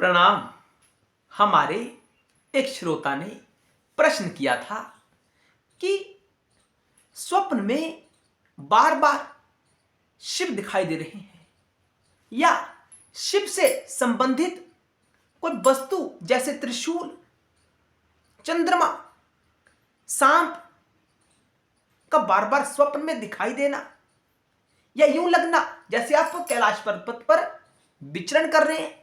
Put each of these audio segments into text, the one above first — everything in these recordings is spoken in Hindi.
प्रणाम। हमारे एक श्रोता ने प्रश्न किया था कि स्वप्न में बार बार शिव दिखाई दे रहे हैं या शिव से संबंधित कोई वस्तु जैसे त्रिशूल, चंद्रमा, सांप का बार बार स्वप्न में दिखाई देना या यूं लगना जैसे आप कैलाश पर्वत पर विचरण कर रहे हैं।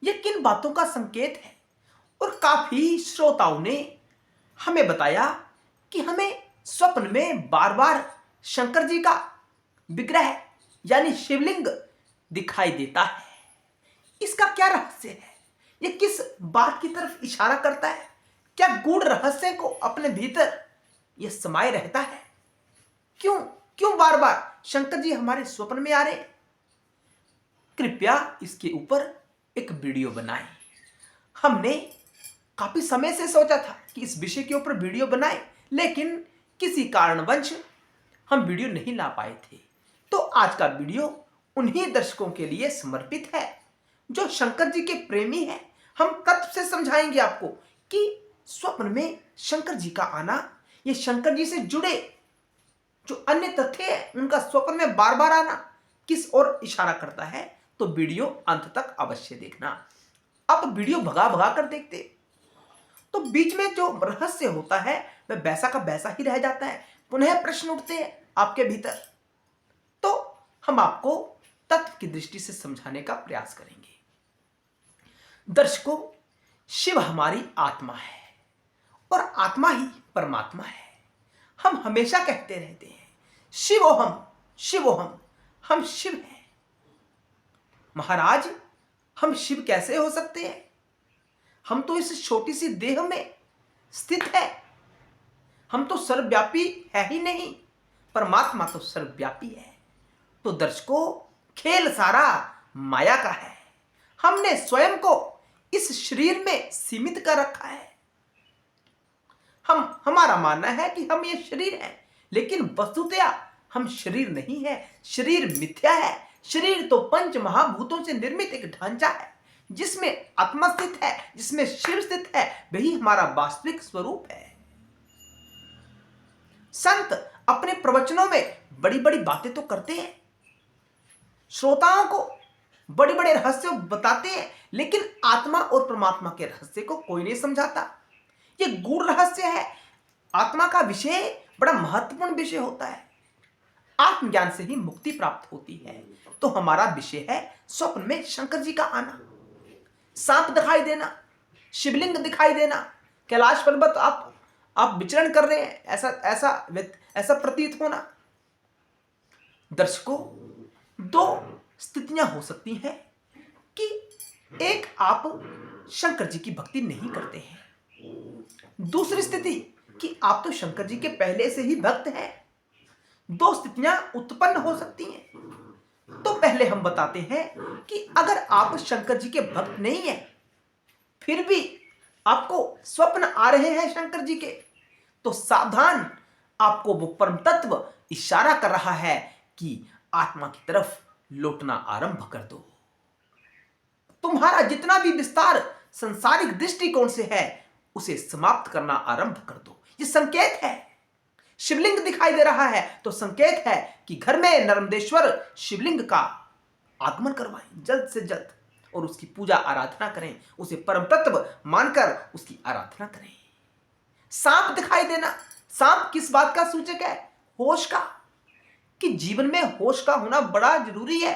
यह किन बातों का संकेत है? और काफी श्रोताओं ने हमें बताया कि हमें स्वप्न में बार बार शंकर जी का विग्रह यानी शिवलिंग दिखाई देता है। इसका क्या रहस्य है? यह किस बात की तरफ इशारा करता है? क्या गूढ़ रहस्य को अपने भीतर यह समाये रहता है? क्यों बार बार शंकर जी हमारे स्वप्न में आ रहे हैं? कृपया इसके ऊपर एक वीडियो बनाएं। हमने काफी समय से सोचा था कि इस विषय के ऊपर वीडियो बनाएं, लेकिन किसी कारणवश हम वीडियो नहीं ला पाए थे। तो आज का वीडियो उन्हीं दर्शकों के लिए समर्पित है जो शंकर जी के प्रेमी हैं। हम तत्व से समझाएंगे आपको कि स्वप्न में शंकर जी का आना, ये शंकर जी से जुड़े जो अन्य तथ्य है उनका स्वप्न में बार बार आना किस ओर इशारा करता है। तो वीडियो अंत तक अवश्य देखना। अब वीडियो भगा भगा कर देखते तो बीच में जो रहस्य होता है वह वैसा का वैसा ही रह जाता है। पुनः प्रश्न उठते हैं आपके भीतर। तो हम आपको तत्व की दृष्टि से समझाने का प्रयास करेंगे। दर्शकों, शिव हमारी आत्मा है और आत्मा ही परमात्मा है। हम हमेशा कहते रहते हैं शिवोहम शिवोहम, हम शिव हैं। महाराज, हम शिव कैसे हो सकते हैं? हम तो इस छोटी सी देह में स्थित है। हम तो सर्वव्यापी है ही नहीं, परमात्मा तो सर्वव्यापी है। तो दर्शकों, खेल सारा माया का है। हमने स्वयं को इस शरीर में सीमित कर रखा है। हमारा मानना है कि हम ये शरीर है, लेकिन वस्तुतया हम शरीर नहीं है। शरीर मिथ्या है। शरीर तो पंच महाभूतों से निर्मित एक ढांचा है जिसमें आत्मा स्थित है, जिसमें शिव स्थित है। वही हमारा वास्तविक स्वरूप है। संत अपने प्रवचनों में बड़ी बड़ी बातें तो करते हैं, श्रोताओं को बड़े बड़े रहस्य बताते हैं, लेकिन आत्मा और परमात्मा के रहस्य को कोई नहीं समझाता। ये गूढ़ रहस्य है। आत्मा का विषय बड़ा महत्वपूर्ण विषय होता है। आत्मज्ञान से ही मुक्ति प्राप्त होती है। तो हमारा विषय है स्वप्न में शंकर जी का आना, सांप दिखाई देना, शिवलिंग दिखाई देना, कैलाश पर्वत आप विचरण कर रहे हैं, ऐसा प्रतीत होना। दर्शकों, दो स्थितियां हो सकती हैं कि एक, आप शंकर जी की भक्ति नहीं करते हैं। दूसरी स्थिति कि आप तो शंकर जी के पहले से ही भक्त हैं। दो स्थितियां उत्पन्न हो सकती हैं। तो पहले हम बताते हैं कि अगर आप शंकर जी के भक्त नहीं हैं, फिर भी आपको स्वप्न आ रहे हैं शंकर जी के, तो सावधान, आपको वो परम तत्व इशारा कर रहा है कि आत्मा की तरफ लौटना आरंभ कर दो। तुम्हारा जितना भी विस्तार संसारिक दृष्टिकोण से है उसे समाप्त करना आरंभ कर दो। ये संकेत है। शिवलिंग दिखाई दे रहा है तो संकेत है कि घर में नर्मदेश्वर शिवलिंग का आगमन करवाएं जल्द से जल्द और उसकी पूजा आराधना करें, उसे परम तत्व मानकर उसकी आराधना करें। सांप दिखाई देना, सांप किस बात का सूचक है? होश का, कि जीवन में होश का होना बड़ा जरूरी है।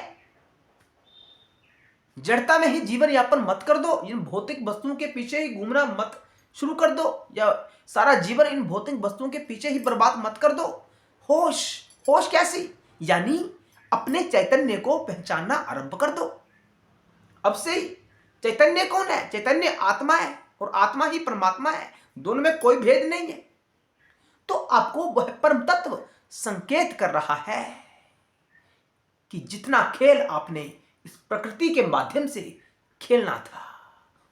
जड़ता में ही जीवन यापन मत कर दो। इन भौतिक वस्तुओं के पीछे ही घूमना मत शुरू कर दो, या सारा जीवन इन भौतिक वस्तुओं के पीछे ही बर्बाद मत कर दो। होश कैसी? यानी अपने चैतन्य को पहचानना आरंभ कर दो। अब से ही चैतन्य कौन है? चैतन्य आत्मा है और आत्मा ही परमात्मा है। दोनों में कोई भेद नहीं है। तो आपको वह परम तत्व संकेत कर रहा है कि जितना खेल आपने इस प्रकृति के माध्यम से खेलना था,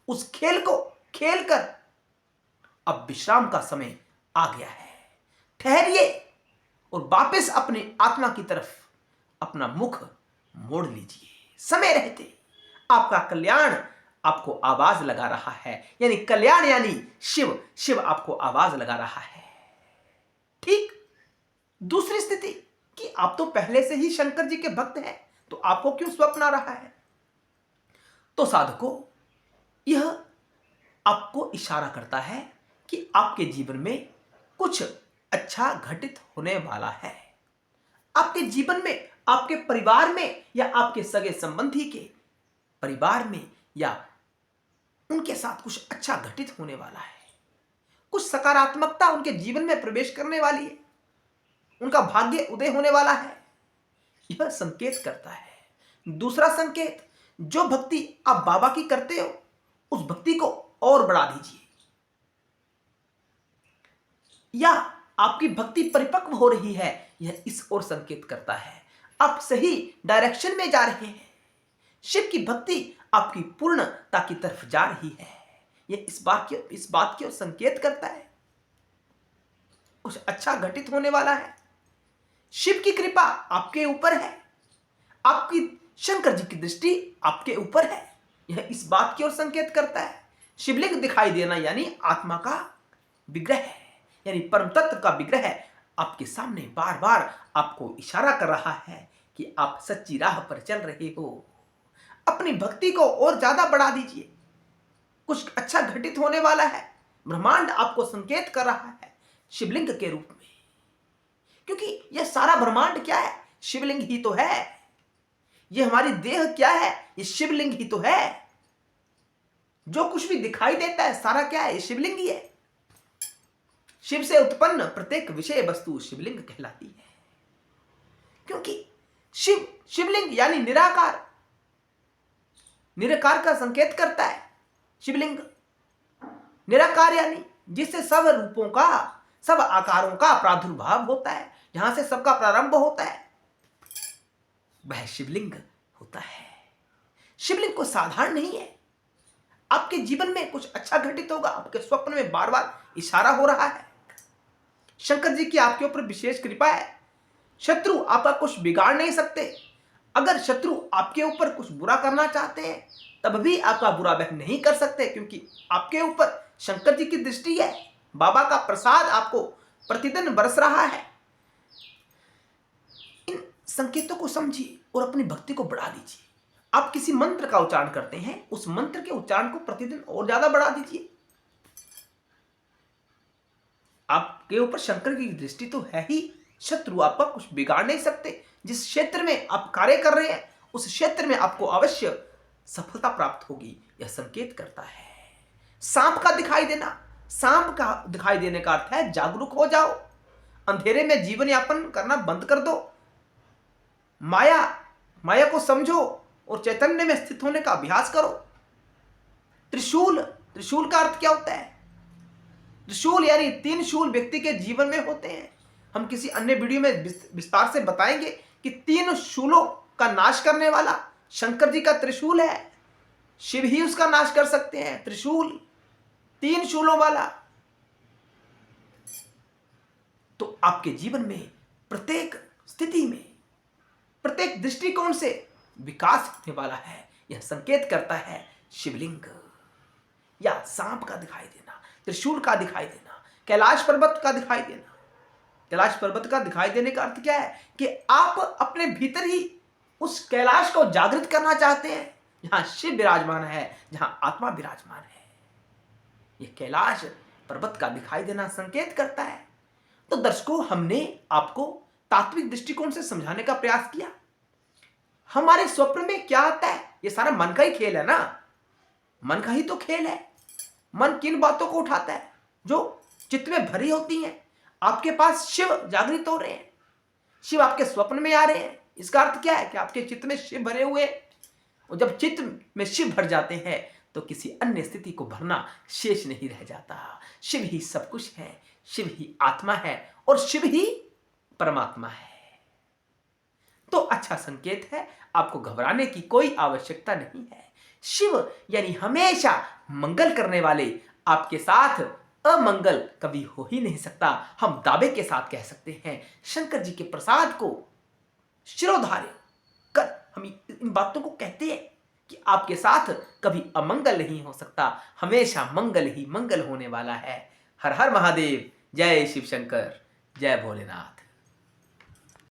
उस खेल को खेलकर अब विश्राम का समय आ गया है। ठहरिए और वापस अपने आत्मा की तरफ अपना मुख मोड़ लीजिए। समय रहते आपका कल्याण आपको आवाज लगा रहा है, यानी कल्याण यानी शिव, शिव आपको आवाज लगा रहा है। ठीक दूसरी स्थिति कि आप तो पहले से ही शंकर जी के भक्त हैं, तो आपको क्यों स्वप्न आ रहा है? तो साधकों, यह आपको इशारा करता है कि आपके जीवन में कुछ अच्छा घटित होने वाला है। आपके जीवन में, आपके परिवार में, या आपके सगे संबंधी के परिवार में, या उनके साथ कुछ अच्छा घटित होने वाला है। कुछ सकारात्मकता उनके जीवन में प्रवेश करने वाली है, उनका भाग्य उदय होने वाला है, यह संकेत करता है। दूसरा संकेत, जो भक्ति आप बाबा की करते हो, उस भक्ति को और बढ़ा दीजिए, या आपकी भक्ति परिपक्व हो रही है, यह इस ओर संकेत करता है। आप सही डायरेक्शन में जा रहे हैं, शिव की भक्ति आपकी पूर्णता की तरफ जा रही है, यह इस बात की ओर संकेत करता है। कुछ अच्छा घटित होने वाला है, शिव की कृपा आपके ऊपर है, आपकी शंकर जी की दृष्टि आपके ऊपर है, यह इस बात की ओर संकेत करता है। शिवलिंग दिखाई देना यानी आत्मा का विग्रह है, यानी परम तत्व का विग्रह है, आपके सामने बार बार आपको इशारा कर रहा है कि आप सच्ची राह पर चल रहे हो। अपनी भक्ति को और ज्यादा बढ़ा दीजिए, कुछ अच्छा घटित होने वाला है। ब्रह्मांड आपको संकेत कर रहा है शिवलिंग के रूप में, क्योंकि यह सारा ब्रह्मांड क्या है? शिवलिंग ही तो है। यह हमारी देह क्या है? यह शिवलिंग ही तो है। जो कुछ भी दिखाई देता है सारा क्या है? यह शिवलिंग ही है। शिव से उत्पन्न प्रत्येक विषय वस्तु शिवलिंग कहलाती है, क्योंकि शिवलिंग यानी निराकार, निराकार का संकेत करता है। शिवलिंग निराकार यानी जिससे सब रूपों का, सब आकारों का प्रादुर्भाव होता है, जहां से सबका प्रारंभ होता है, वह शिवलिंग होता है। शिवलिंग को साधारण नहीं है। आपके जीवन में कुछ अच्छा घटित होगा, आपके स्वप्न में बार बार इशारा हो रहा है। शंकर जी की आपके ऊपर विशेष कृपा है। शत्रु आपका कुछ बिगाड़ नहीं सकते। अगर शत्रु आपके ऊपर कुछ बुरा करना चाहते हैं, तब भी आपका बुरा वह नहीं कर सकते, क्योंकि आपके ऊपर शंकर जी की दृष्टि है। बाबा का प्रसाद आपको प्रतिदिन बरस रहा है। इन संकेतों को समझिए और अपनी भक्ति को बढ़ा दीजिए। आप किसी मंत्र का उच्चारण करते हैं, उस मंत्र के उच्चारण को प्रतिदिन और ज्यादा बढ़ा दीजिए। आपके ऊपर शंकर की दृष्टि तो है ही, शत्रु आपका कुछ बिगाड़ नहीं सकते। जिस क्षेत्र में आप कार्य कर रहे हैं, उस क्षेत्र में आपको अवश्य सफलता प्राप्त होगी, यह संकेत करता है। सांप का दिखाई देना, सांप का दिखाई देने का अर्थ है जागरूक हो जाओ, अंधेरे में जीवन यापन करना बंद कर दो, माया को समझो और चैतन्य में स्थित होने का अभ्यास करो। त्रिशूल का अर्थ क्या होता है? त्रिशूल यानी 3 शूल व्यक्ति के जीवन में होते हैं। हम किसी अन्य वीडियो में विस्तार से बताएंगे कि 3 शूलों का नाश करने वाला शंकर जी का त्रिशूल है। शिव ही उसका नाश कर सकते हैं। त्रिशूल 3 शूलों वाला। तो आपके जीवन में प्रत्येक स्थिति में, प्रत्येक दृष्टिकोण से विकास होने वाला है, यह संकेत करता है शिवलिंग या सांप का दिखाई देना, त्रिशूल का दिखाई देना, कैलाश पर्वत का दिखाई देना। कैलाश पर्वत का दिखाई देने का अर्थ क्या है? कि आप अपने भीतर ही उस कैलाश को जागृत करना चाहते हैं, जहां शिव विराजमान है, जहां आत्मा विराजमान है। यह कैलाश पर्वत का दिखाई देना संकेत करता है। तो दर्शकों, हमने आपको तात्विक दृष्टिकोण से समझाने का प्रयास किया। हमारे स्वप्न में क्या आता है? यह सारा मन का ही खेल है ना। मन का ही तो खेल है। मन किन बातों को उठाता है? जो चित्त में भरी होती हैं। आपके पास शिव जागृत हो रहे हैं, शिव आपके स्वप्न में आ रहे हैं। इसका अर्थ क्या है? कि आपके चित्त में शिव भरे हुए हैं। और जब चित्त में शिव भर जाते हैं, तो किसी अन्य स्थिति को भरना शेष नहीं रह जाता। शिव ही सब कुछ है, शिव ही आत्मा है और शिव ही परमात्मा है। तो अच्छा संकेत है, आपको घबराने की कोई आवश्यकता नहीं है। शिव यानी हमेशा मंगल करने वाले, आपके साथ अमंगल कभी हो ही नहीं सकता। हम दावे के साथ कह सकते हैं। शंकर जी के प्रसाद को शिरोधार्य कर हम इन बातों को कहते हैं कि आपके साथ कभी अमंगल नहीं हो सकता, हमेशा मंगल ही मंगल होने वाला है। हर हर महादेव, जय शिव शंकर, जय भोलेनाथ।